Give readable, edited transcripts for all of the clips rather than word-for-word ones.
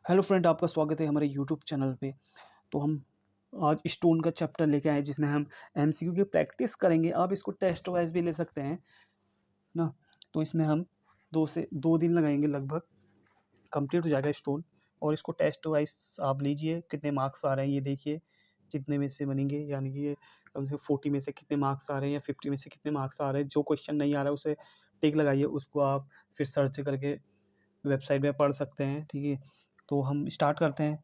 Hello friend, आपका स्वागत है हमारे यूट्यूब चैनल पे। तो हम आज स्टोन का चैप्टर लेके आए जिसमें हम एमसीक्यू की प्रैक्टिस करेंगे। आप इसको टेस्ट वाइज भी ले सकते हैं ना। तो इसमें हम 2 दिन लगाएंगे, लगभग कंप्लीट हो जाएगा स्टोन। और इसको टेस्ट वाइज आप लीजिए, कितने मार्क्स आ रहे हैं ये देखिए, जितने में से बनेंगे, यानी कि ये कम से कम 40 में से कितने मार्क्स आ रहे हैं या 50 में से कितने मार्क्स आ रहे हैं। जो क्वेश्चन नहीं आ रहा है उसे टिक लगाइए, उसको आप फिर सर्च करके वेबसाइट में पढ़ सकते हैं। ठीक है, तो हम स्टार्ट करते हैं।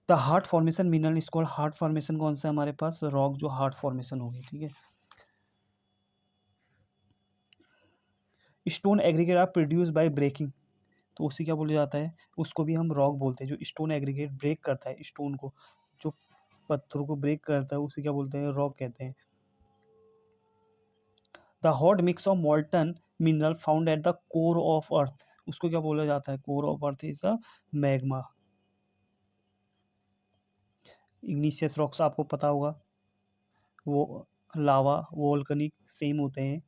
The heart formation mineral is called. Heart formation कौन सा है हमारे पास? रॉक जो हार्ट फॉर्मेशन होगी। ठीक है, stone aggregate are produce by breaking, तो उसे क्या बोला जाता है? उसको भी हम रॉक बोलते हैं। जो स्टोन एग्रीगेट ब्रेक करता है स्टोन को, जो पत्थरों को ब्रेक करता है, उसे क्या बोलते हैं? रॉक कहते हैं। The hot mix of मॉल्टन mineral found at the core of earth, उसको क्या बोला जाता है? Core of earth is the magma. Igneous rocks आपको पता होगा, वो लावा वोल्केनिक सेम होते हैं।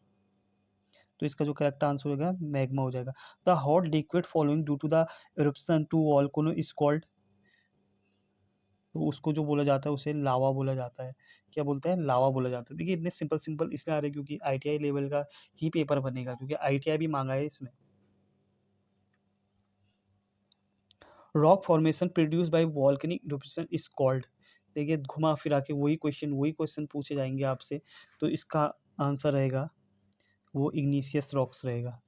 तो इसका जो करेक्ट आंसर होगा मैग्मा हो जाएगा। The hot liquid following due to the eruption to volcano is called, तो उसको जो बोला जाता है उसे लावा बोला जाता है। क्या बोलते हैं? लावा बोला जाता है। देखिए इतने सिंपल सिंपल इसलिए आ रहे हैं क्योंकि आईटीआई लेवल का ही पेपर बनेगा, क्योंकि आईटीआई भी मांगा है इसमें। Rock formation produce by volcanic eruption is called. देखिए घुमा फिरा के वही क्वेश्चन पूछे जाएंगे आपसे, तो इसका आंसर रहेगा वो इग्निशियस रॉक्स रहेगा।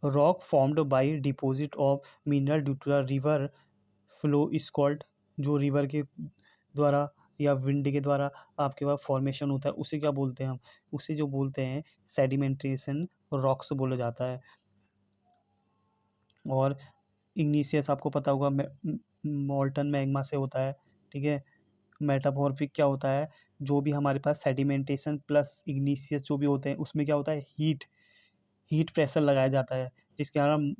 Rock formed by deposit of mineral due to the river flow is called, जो रिवर के द्वारा या विंड के द्वारा आपके पास फॉर्मेशन होता है उसे क्या बोलते हैं? हम उसे जो बोलते हैं सेडिमेंटेशन रॉक्स बोला जाता है। और इग्निशियस आपको पता होगा मॉल्टन मैग्मा से होता है। ठीक है, मेटामॉर्फिक क्या होता है? जो भी हमारे पास सेडिमेंटेशन प्लस इग्निशियस जो भी होते हैं उसमें क्या होता है? हीट प्रेशर लगाया जाता है, जिसके कारण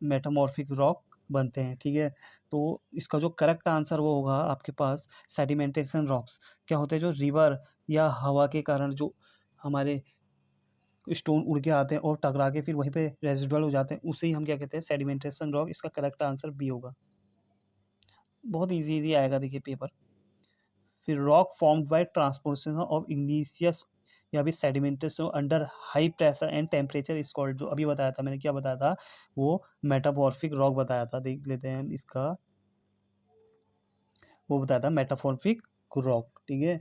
मेटामॉर्फिक रॉक बनते हैं। ठीक है, तो इसका जो करेक्ट आंसर वो होगा आपके पास सेडिमेंटेशन रॉक्स। क्या होते हैं? जो रिवर या हवा के कारण जो हमारे स्टोन उड़ के आते हैं और टकरा के फिर वहीं पे रेजिडुअल हो जाते हैं, उसे ही हम क्या कहते हैं? Sedimentation rock. इसका करेक्ट आंसर बी होगा। बहुत इजी इजी आएगा देखिए पेपर। फिर rock formed bye transportation of igneous या भी sedimentation under high pressure and temperature is called, जो अभी बताया था मैंने, क्या बताया था? वो मेटामॉर्फिक रॉक बताया था। देख लेते हैं हम इसका, वो बताया था मेटामॉर्फिक रॉक। ठीक है,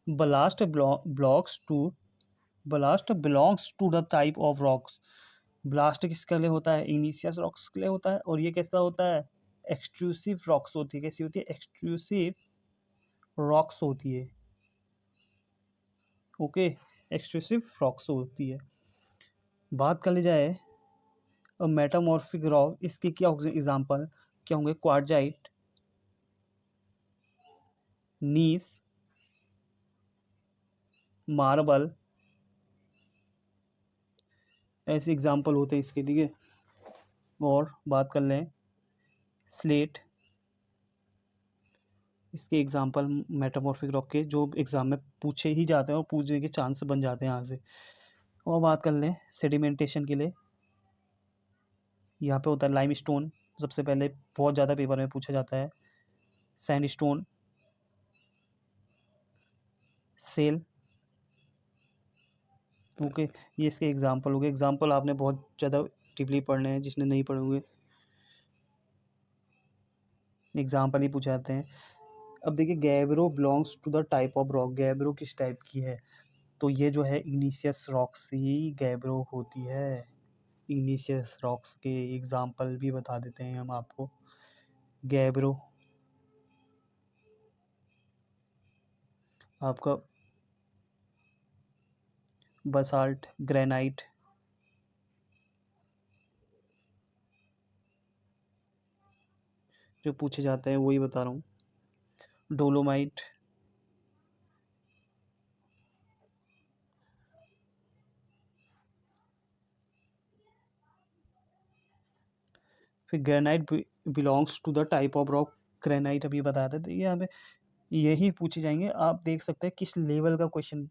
blast blocks to blast belongs to the type of rocks. Blast किसके लिए होता है? इग्निशियस रॉक्स के लिए होता है। और ये कैसा होता है? एक्सट्रूसिव रॉक्स होती है। कैसी होती है? एक्सट्रूसिव रॉक्स होती है। ओके, एक्सट्रूसिव रॉक्स होती है। बात कर ली जाए मेटामॉर्फिक रॉक, इसके क्या एग्जांपल क्या होंगे? क्वार्जाइट, नीस, मार्बल, ऐसे एग्जांपल होते हैं इसके। ठीक है, और बात कर लें स्लेट, इसके एग्जांपल मेटामॉर्फिक रॉक के जो एग्जाम में पूछे ही जाते हैं और पूछने के चांस बन जाते हैं यहाँ से। और बात कर लें सेडिमेंटेशन के लिए, यहाँ पे होता है लाइम स्टोन, सबसे पहले बहुत ज़्यादा पेपर में पूछा जाता है। Sand stone, cell. ओके, ये इसके एग्जांपल हो गए। एग्जांपल आपने बहुत ज़्यादा डीपली पढ़ने हैं, जिसने नहीं पढ़े हुए एग्जांपल ही पूछे जाते हैं। अब देखिए gabbro belongs to the type of rock. Gabbro किस टाइप की है? तो ये जो है इग्निशियस रॉक्स ही गैब्रो होती है। इग्निशियस रॉक्स के एग्जांपल भी बता देते हैं हम आपको। गैब्रो आपका बसाल्ट, ग्रेनाइट, जो पूछे जाते हैं वही बता रहा हूँ। डोलोमाइट, फिर granite belongs to the type of rock. Granite अभी बताया था। तो ये यहाँ पे यही पूछे जाएंगे। आप देख सकते हैं किस लेवल का क्वेश्चन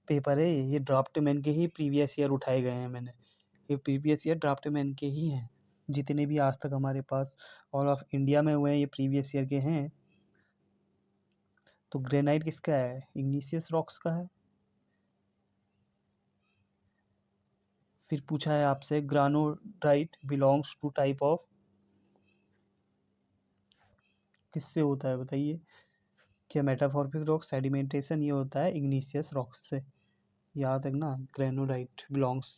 पेपर है ये ड्राफ्ट मैन के ही प्रीवियस ईयर उठाए गए हैं मैंने, ये प्रीवियस ईयर ड्राफ्ट मैन के ही हैं, जितने भी आज तक हमारे पास ऑल ऑफ इंडिया में हुए हैं ये प्रीवियस ईयर के हैं। तो ग्रेनाइट किसका है? इग्निशियस रॉक्स का है। फिर पूछा है आपसे ग्रानोडाइट बिलोंग्स टू टाइप ऑफ, किससे होता है बताइए? क्या मेटामॉर्फिक रॉक, सेडिमेंटेशन, ये होता है इग्निशियस रॉक्स से। याद रखना ग्रेनोडाइट बिलोंग्स।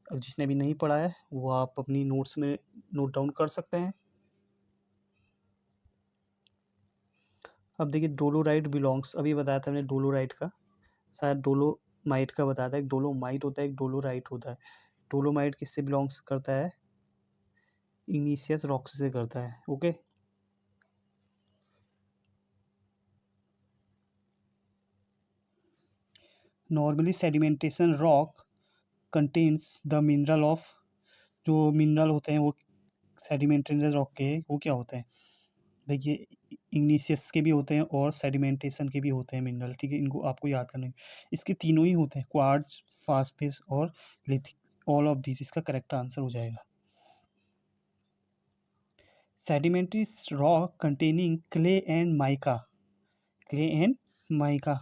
अब जिसने भी नहीं पढ़ा है वो आप अपनी नोट्स में नोट डाउन कर सकते हैं। अब देखिए डोलोराइट बिलोंग्स, अभी बताया था मैंने डोलोराइट का, शायद डोलोमाइट का बताया था। एक डोलोमाइट होता है, एक डोलोराइट होता है। डोलोमाइट किससे बिलोंग्स करता है? इग्निशियस रॉक्स से करता है। Okay, normally sedimentation rock contains the mineral of, जो मिनरल होते हैं वो सेडिमेंटेशन रॉक के वो क्या होते हैं? देखिए इग्निशियस के भी होते हैं और सेडिमेंटेशन के भी होते हैं मिनरल, ठीक है, इनको आपको याद करना है। इसके तीनों ही होते हैं, क्वार्ट्ज, फास्फेट और लिथिक, ऑल ऑफ दिस इसका करेक्ट आंसर हो जाएगा। Sedimentary rock containing clay and mica, clay and mica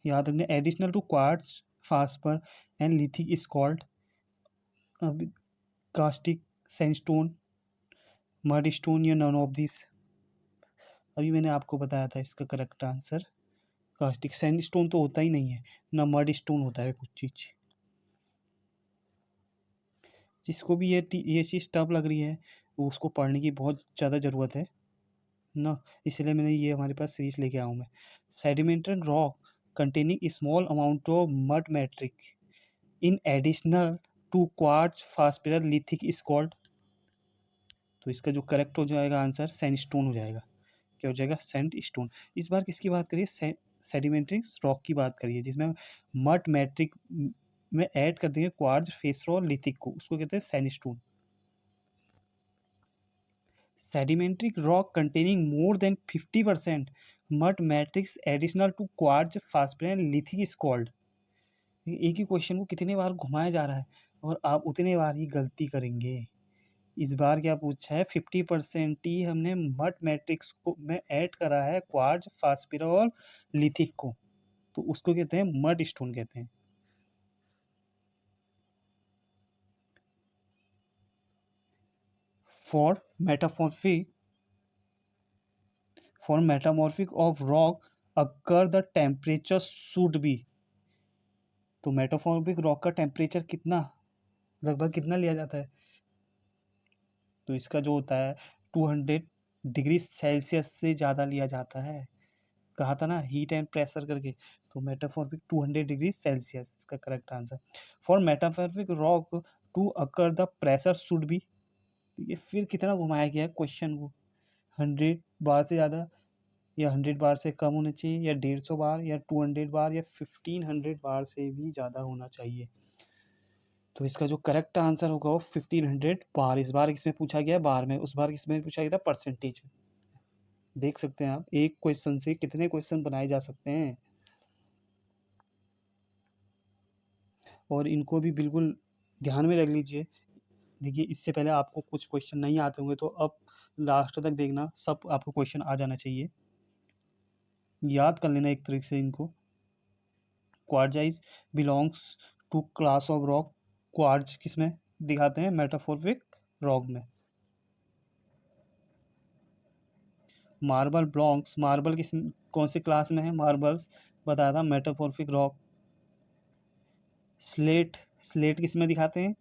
याद रखना। Additional to quartz, phosphor and lithic is called caustic, sandstone, mud stone या नन ऑफ दिस। अभी मैंने आपको बताया था इसका करेक्ट आंसर कास्टिक। सैंडस्टोन तो होता ही नहीं है ना, मड स्टोन होता है कुछ चीज़। जिसको भी ये चीज़ टफ लग रही है वो उसको पढ़ने की बहुत ज़्यादा ज़रूरत है ना, इसलिए मैंने ये हमारे पास सीरीज लेके आया हूँ मैं। Sedimental rock containing small amount of mud matrix in additional to quartz, phosphate, lithic is called. तो इसका जो करेक्ट हो जाएगा आंसर सैंडस्टोन हो जाएगा। क्या हो जाएगा? सैंडस्टोन। इस बार किसकी बात करिए? सेडिमेंट्री रॉक की बात करिए, जिसमें मड मैट्रिक में ऐड कर देंगे क्वार्ट्ज, फेसर और लिथिक को, उसको कहते हैं sandstone. Sedimentary rock containing more than 50% mud matrix additional to quartz, phosphate and lithic is called। एक ही क्वेश्चन को कितने बार घुमाया जा रहा है और आप उतने बार ही गलती करेंगे। इस बार क्या पूछा है? 50% ही हमने मड मैट्रिक्स को में ऐड करा है क्वार्ट्ज, फास्फेट और लिथिक को, तो उसको कहते हैं मड स्टोन कहते हैं। For metamorphic For metamorphic of rock occur the temperature should be। तो मेटामॉर्फिक रॉक का टेम्परेचर कितना, लगभग कितना लिया जाता है? तो इसका जो होता है 200 डिग्री सेल्सियस से ज़्यादा लिया जाता है। कहा था ना हीट एंड प्रेशर करके, तो मेटामॉर्फिक 200 डिग्री सेल्सियस इसका correct answer. For metamorphic rock to occur the pressure should be, ये फिर कितना घुमाया गया है क्वेश्चन को? 100 बार से ज़्यादा या 100 बार से कम होना चाहिए, या 150 बार या 200 बार या 1500 बार से भी ज़्यादा होना चाहिए। तो इसका जो करेक्ट आंसर होगा वो 1500 बार। इस बार इसमें पूछा गया बार में, उस बार इसमें पूछा गया था परसेंटेज में। देख सकते हैं आप एक क्वेश्चन से कितने क्वेश्चन बनाए जा सकते हैं, और इनको भी बिल्कुल ध्यान में रख लीजिए। देखिए इससे पहले आपको कुछ क्वेश्चन नहीं आते होंगे, तो अब लास्ट तक देखना, सब आपको क्वेश्चन आ जाना चाहिए, याद कर लेना एक तरीके से इनको। Quartzite belongs to class of rock, quartz किस में दिखाते हैं? मेटामॉर्फिक रॉक में। मार्बल ब्लॉक्स, मार्बल किस कौन से क्लास में है? मार्बल्स बताया था मेटामॉर्फिक रॉक। स्लेट, स्लेट किस में दिखाते हैं?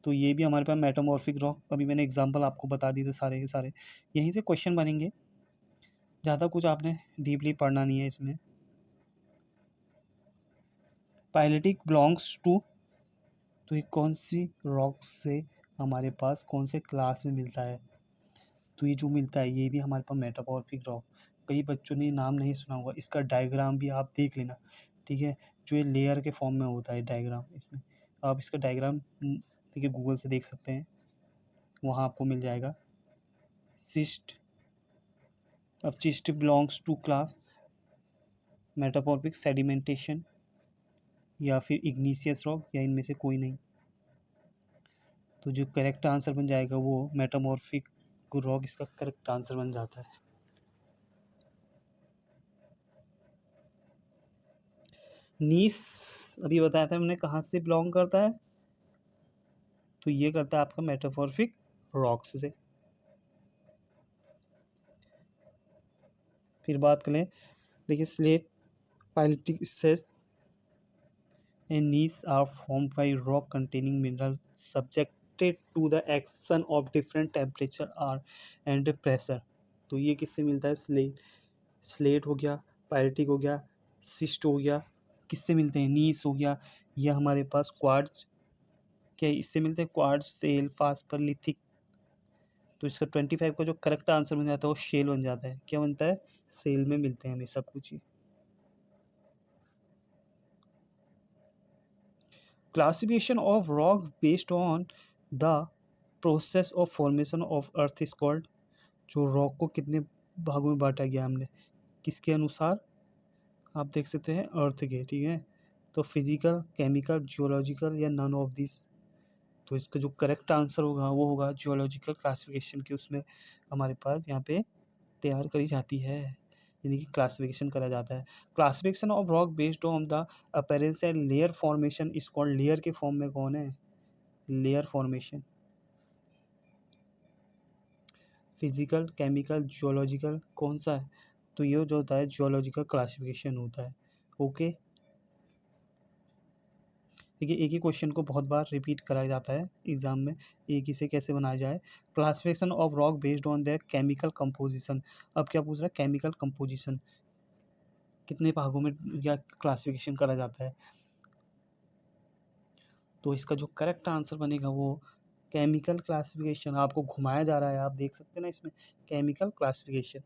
तो ये भी हमारे पास मेटामॉर्फिक रॉक, अभी मैंने एग्जांपल आपको बता दिए थे सारे के सारे, यहीं से क्वेश्चन बनेंगे, ज़्यादा कुछ आपने डीपली पढ़ना नहीं है इसमें। पाइलेटिक बिलोंग्स टू, तो ये कौन सी रॉक से हमारे पास कौन से क्लास में मिलता है? तो ये जो मिलता है ये भी हमारे पास मेटामॉर्फिक रॉक। कई बच्चों ने नाम नहीं सुना होगा, इसका डायग्राम भी आप देख लेना, ठीक है, जो ये लेयर के फॉर्म में होता है डायग्राम, इसमें आप इसका डायग्राम देखिए गूगल से देख सकते हैं, वहाँ आपको मिल जाएगा। सिस्ट, अब schist belongs to class, metamorphic sedimentation या फिर इग्नीशियस रॉक, या इनमें से कोई नहीं। तो जो करेक्ट आंसर बन जाएगा वो मेटामॉर्फिक रॉक इसका करेक्ट आंसर बन जाता है। नीस अभी बताया था हमने कहाँ से बिलोंग करता है, तो ये करता है आपका मेटामॉर्फिक रॉक्स से। फिर बात करें, देखिए स्लेट पाइलिटिक सेस and gneiss are formed by rock containing minerals subjected to the action of different temperature or and pressure। तो ये किससे मिलता है? स्लेट हो गया, पाइलिटिक हो गया, सिस्ट हो गया, किससे मिलते हैं? नीस हो गया, यह हमारे पास क्वार्ट्ज, क्या इससे मिलते हैं? Quartz, cell, phosphor, lithic. तो इसका 25 का जो करेक्ट आंसर बन जाता है वो शेल बन जाता है। क्या बनता है? सेल में मिलते हैं हमें सब कुछ ही। Classification of rock based on the process of formation of earth is called. जो रॉक को कितने भागों में बांटा गया हमने, किसके अनुसार? आप देख सकते हैं अर्थ के, ठीक है। तो फिजिकल, केमिकल, जियोलॉजिकल या नन ऑफ दिस। तो इसका जो करेक्ट आंसर होगा वो होगा जियोलॉजिकल क्लासिफिकेशन की, उसमें हमारे पास यहाँ पे तैयार करी जाती है, यानी कि क्लासिफिकेशन करा जाता है। Classification of rock based on the appearance and layer formation is called. Layer के फॉर्म में कौन है? Layer formation. Physical, chemical, geological, कौन सा है? तो ये जो होता है जियोलॉजिकल क्लासिफिकेशन होता है। ओके, देखिए एक ही क्वेश्चन को बहुत बार रिपीट कराया जाता है एग्जाम में, एक ही से कैसे बनाया जाए। Classification of rock based on their chemical composition. अब क्या पूछ रहा है? केमिकल कंपोजिशन, कितने भागों में या क्लासिफिकेशन करा जाता है। तो इसका जो करेक्ट आंसर बनेगा वो केमिकल क्लासिफिकेशन। आपको घुमाया जा रहा है, आप देख सकते हैं ना इसमें, chemical classification.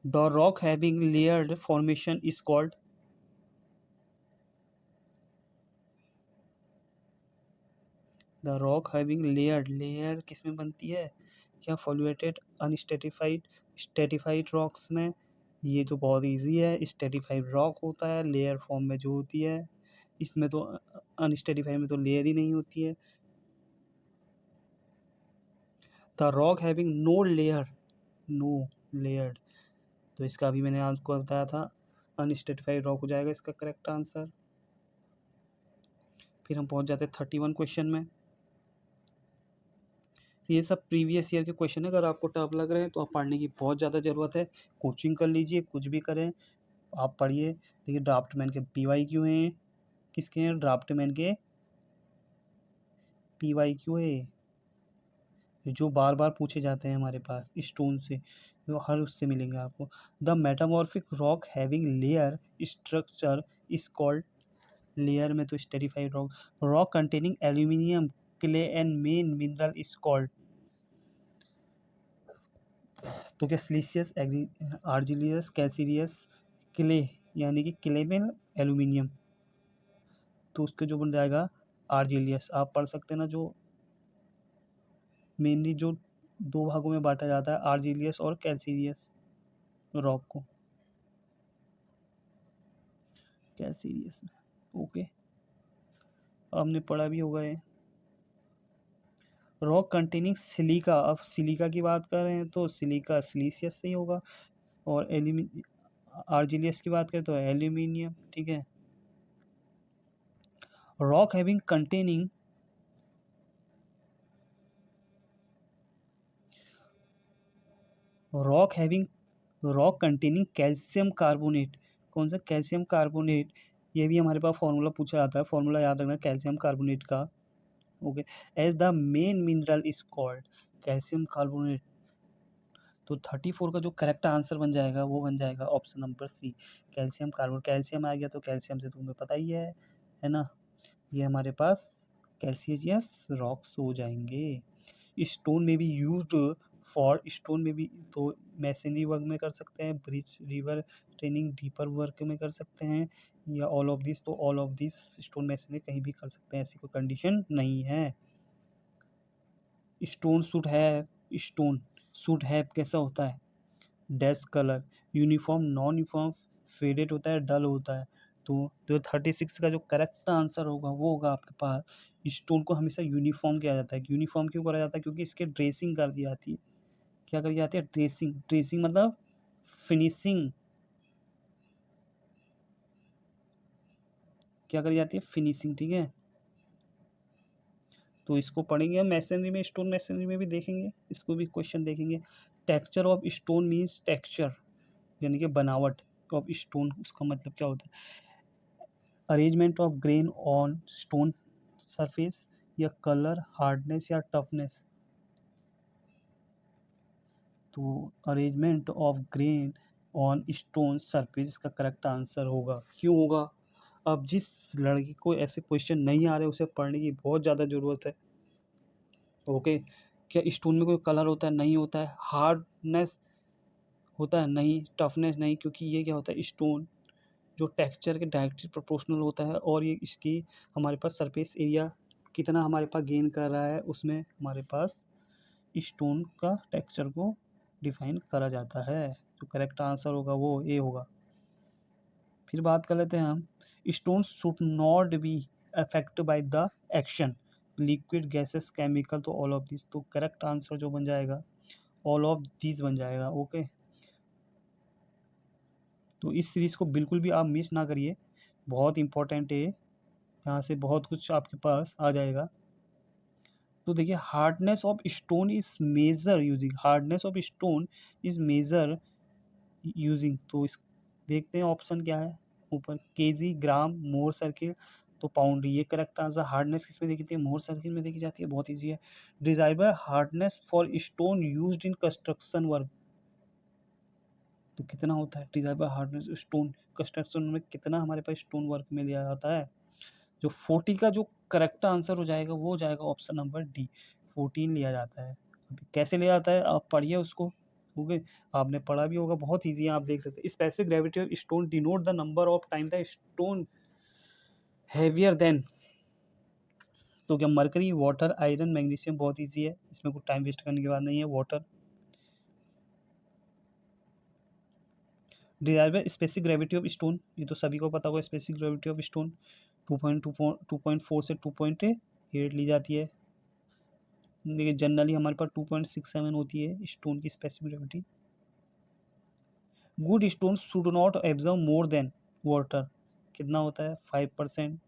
The rock having layered formation is called. The rock having layered, layer किस में बनती है? क्या फ्लोएटेड, अनस्टेटिफाइड, स्टेटिफाइड रॉक्स में? ये तो बहुत इजी है, स्टेटिफाइड रॉक होता है लेयर फॉर्म में जो होती है। इसमें तो अनस्टेटिफाइड में तो लेयर ही नहीं होती है। The rock having no layer, no layered, तो इसका अभी मैंने आपको बताया था अनस्टेटिफाइड रॉक हो जाएगा इसका करेक्ट आंसर। फिर हम पहुंच जाते हैं 31 क्वेश्चन में। ये सब प्रीवियस ईयर के क्वेश्चन है, अगर आपको टफ लग रहे हैं तो आप पढ़ने की बहुत ज़्यादा ज़रूरत है। कोचिंग कर लीजिए, कुछ भी करें आप पढ़िए। देखिए ड्राफ्टमैन के PYQ हैं, किसके हैं? ड्राफ्टमैन के PYQ है, जो बार बार पूछे जाते हैं हमारे पास स्टोन से, जो हर उससे मिलेंगे आपको। The metamorphic rock having layer structure is called. Layer में तो esterified rock. Rock containing aluminium, clay and main mineral is called. तो क्या सिलिशियस, आर्जिलियस, कैल्सीरियस, क्ले, यानी कि क्ले में एल्यूमिनियम, तो उसके जो बन जाएगा आर्जिलियस। आप पढ़ सकते हैं ना, जो मेनली जो दो भागों में बांटा जाता है आर्जिलियस और कैल्सीरियस रॉक को, कैल्सीरियस में। ओके, आपने पढ़ा भी होगा ये। रॉक कंटेनिंग सिलिका, अब सिलिका की बात कर रहे हैं तो सिलिका सिलिशियस से ही होगा, और आर्जिलियस की बात करें तो एल्यूमिनियम, ठीक है। Rock having containing, rock containing calcium carbonate, कौन सा? Calcium carbonate. ये भी हमारे पास फॉर्मूला पूछा जाता है, फॉर्मूला याद रखना कैल्शियम कार्बोनेट का। Okay, as the main mineral is called, calcium carbonate. तो 34 का जो करेक्ट आंसर बन जाएगा वो बन जाएगा option number C, calcium carbonate. Calcium आ गया तो कैल्शियम से तुम्हें पता ही है ना। ये हमारे पास कैल्शियस रॉक्स हो जाएंगे। स्टोन में भी यूज्ड फॉर, स्टोन में भी तो मैसनरी वर्क में कर सकते हैं, bridge, river training, deeper work में कर सकते हैं, या ऑल ऑफ दिस। तो all of this stone masonry कहीं भी कर सकते हैं, ऐसी कोई कंडीशन नहीं है। Stone should have, stone should have कैसा होता है? Dash colour, uniform, non uniform, faded होता है, डल होता है। तो जो 36 का जो करेक्ट आंसर होगा वो होगा आपके पास, स्टोन को हमेशा यूनिफॉर्म किया जाता है। यूनिफॉर्म क्यों करा जाता है? क्योंकि इसके ड्रेसिंग कर दी जाती है। क्या करी जाती है? ड्रेसिंग। ड्रेसिंग मतलब फिनिशिंग। क्या करी जाती है? फिनिशिंग, ठीक है। तो इसको पढ़ेंगे हम मैसनरी में, स्टोन मैसनरी में भी देखेंगे, इसको भी क्वेश्चन देखेंगे। Texture of stone means texture, यानी कि बनावट ऑफ स्टोन, उसका मतलब क्या होता है? Arrangement of grain on stone surface, या कलर, हार्डनेस या टफनेस। तो arrangement of grain on stone surface का करेक्ट आंसर होगा। क्यों होगा? अब जिस लड़की को ऐसे क्वेश्चन नहीं आ रहे उसे पढ़ने की बहुत ज़्यादा ज़रूरत है। ओके। क्या स्टोन में कोई कलर होता है? नहीं होता है। हार्डनेस होता है? नहीं। टफनेस नहीं, क्योंकि ये क्या होता है, स्टोन जो टेक्सचर के डायरेक्टली प्रोपोर्शनल होता है, और ये इसकी हमारे पास सरफेस एरिया कितना हमारे पास गेन कर रहा है, उसमें हमारे पास स्टोन का टेक्सचर को डिफाइन करा जाता है। जो करेक्ट आंसर होगा वो ए होगा। फिर बात कर लेते हैं हम, stone should not be affect by the action, liquid, gases, chemical. तो ऑल ऑफ दिस, तो करेक्ट आंसर जो बन जाएगा ऑल ऑफ दिस बन जाएगा। ओके। तो इस सीरीज़ को बिल्कुल भी आप मिस ना करिए, बहुत इंपॉर्टेंट है, यहाँ से बहुत कुछ आपके पास आ जाएगा। तो देखिए, hardness of stone is measure using, hardness of stone is measure using. तो इस देखते हैं ऑप्शन क्या है ऊपर, केजी, ग्राम, मोर सर्किल, तो पाउंड। ये करेक्ट आंसर। हार्डनेस किस में देखी जाती है? मोर सर्किल में देखी जाती है। बहुत ईजी है। Desirable hardness for stone used in construction work, तो कितना होता है डिजायरेबल हार्डनेस स्टोन कंस्ट्रक्शन में? कितना हमारे पास स्टोन वर्क में लिया जाता है? जो 40 का जो करेक्ट आंसर हो जाएगा वो हो जाएगा ऑप्शन नंबर डी, 14 लिया जाता है। अभी कैसे लिया जाता है आप पढ़िए उसको। ओके। आपने पढ़ा भी होगा, बहुत ईजी है, आप देख सकते हैं। Specific gravity of stone denote the number of time the stone heavier than. तो क्या मरकरी, वाटर, आयरन, मैग्नीशियम। बहुत ईजी है, इसमें कोई टाइम वेस्ट करने की बात नहीं है। Water. Derive specific gravity of stone, ये तो सभी को पता होगा। स्पेसिफिक ग्रेविटी ऑफ स्टोन 2.4 से 2.8 ली जाती है। देखिए जनरली हमारे पास 2.67 होती है स्टोन की specific gravity. Good stone should not absorb more than water, कितना होता है? 5%,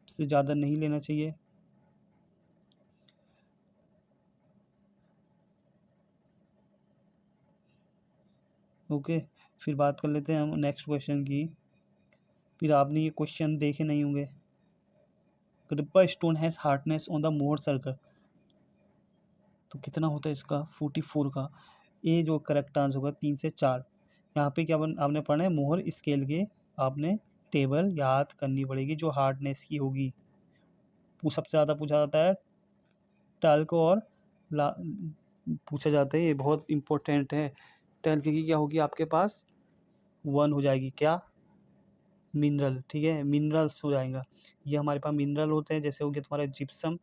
से ज़्यादा नहीं लेना चाहिए। ओके। फिर बात कर लेते हैं हम नेक्स्ट क्वेश्चन की। फिर आपने ये क्वेश्चन देखे नहीं होंगे। कृपा stone has hardness on the more circle, तो कितना होता है इसका? 44 का। ये जो करेक्ट आंसर होगा 3 से 4। यहाँ पे क्या आपने पढ़ना है? मोहर स्केल के आपने टेबल याद करनी पड़ेगी जो हार्डनेस की होगी। सबसे ज़्यादा पूछा जाता है टल्क और ला पूछा जाता है, ये बहुत इंपॉर्टेंट है। टल्क की क्या होगी आपके पास? 1 हो जाएगी। क्या? मिनरल, ठीक है, मिनरल्स हो जाएगा। ये हमारे पास मिनरल होते हैं, जैसे हो गया तुम्हारा जिप्सम।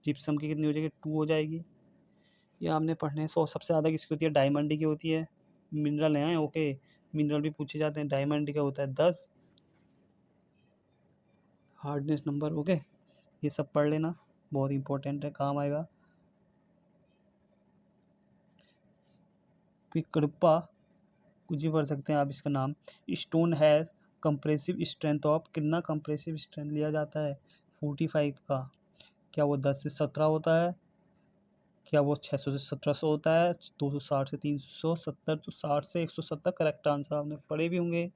जिप्सम की कितनी हो जाएगी? 2 हो जाएगी। ये आपने पढ़ने हैं। सबसे ज़्यादा किसकी होती है? डायमंड की होती है। मिनरल हैं, ओके। मिनरल भी पूछे जाते हैं। डायमंड का होता है 10 हार्डनेस नंबर। ओके। ये सब पढ़ लेना, बहुत इंपॉर्टेंट है, काम आएगा। फिर कडप्पा, कुछ भी पढ़ सकते हैं आप इसका नाम। Stone has compressive strength of, कितना कंप्रेसिव स्ट्रेंथ लिया जाता है? 45 का। क्या वो 10 से 17 होता है? क्या वो 600 से 1700 होता है? 260 से 370, तो 60 से 170 करेक्ट आंसर। आपने पढ़े भी होंगे,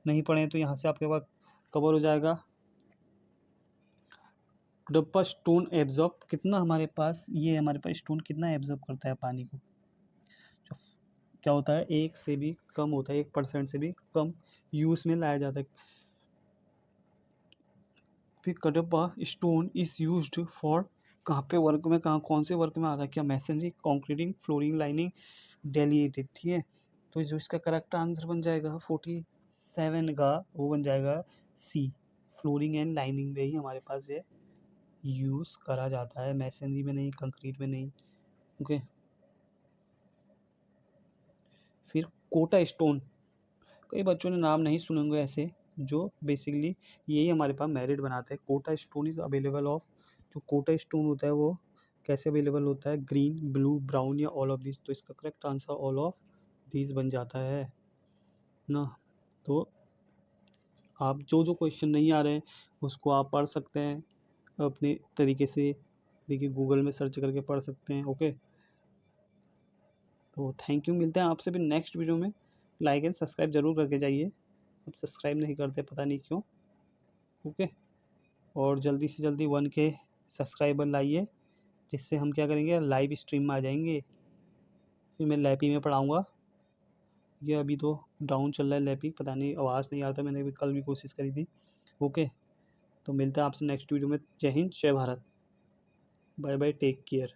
नहीं पढ़े तो यहाँ से आपके पास कवर हो जाएगा। डब्बा स्टोन एब्जॉर्ब, कितना हमारे पास, ये हमारे पास स्टोन कितना एब्जॉर्ब करता है पानी को? जो क्या होता है, 1 से भी कम होता है, 1% से भी कम यूज़ में लाया जाता है। फिर Kadapa stone is used for, कहाँ पे वर्क में, कहाँ कौन से वर्क में आता है? क्या मैसनरी, कंक्रीटिंग, फ्लोरिंग, लाइनिंग, डेलिएटेड, ठीक है। तो जो इसका करेक्ट आंसर बन जाएगा 47 का, वो बन जाएगा सी, फ्लोरिंग एंड लाइनिंग में ही हमारे पास ये यूज़ करा जाता है, मैसनरी में नहीं, कंक्रीट में नहीं। ओके। फिर कोटा स्टोन, कई बच्चों ने नाम नहीं सुने होंगे ऐसे, जो बेसिकली यही हमारे पास मेरिट बनाते हैं। Kota stone is available of, जो कोटा स्टोन होता है वो कैसे अवेलेबल होता है, ग्रीन, ब्लू, ब्राउन या ऑल ऑफ दिस। तो इसका correct answer all of this बन जाता है ना। तो आप जो जो क्वेश्चन नहीं आ रहे हैं उसको आप पढ़ सकते हैं अपने तरीके से, देखिए गूगल में सर्च करके पढ़ सकते हैं। ओके, तो थैंक यू, मिलते हैं आपसे भी नेक्स्ट वीडियो में। लाइक एंड सब्सक्राइब ज़रूर करके जाइए, अब सब्सक्राइब नहीं करते पता नहीं क्यों। ओके, और जल्दी से जल्दी 1K सब्सक्राइबर लाइए, जिससे हम क्या करेंगे, लाइव स्ट्रीम में आ जाएंगे। फिर मैं लैपी में पढ़ाऊँगा। ये अभी तो डाउन चल रहा है लैपी, पता नहीं आवाज़ नहीं आता, मैंने भी कल भी कोशिश करी थी। ओके, तो मिलते हैं आपसे नेक्स्ट वीडियो में। जय हिंद, जय Bharat, bye bye, take care.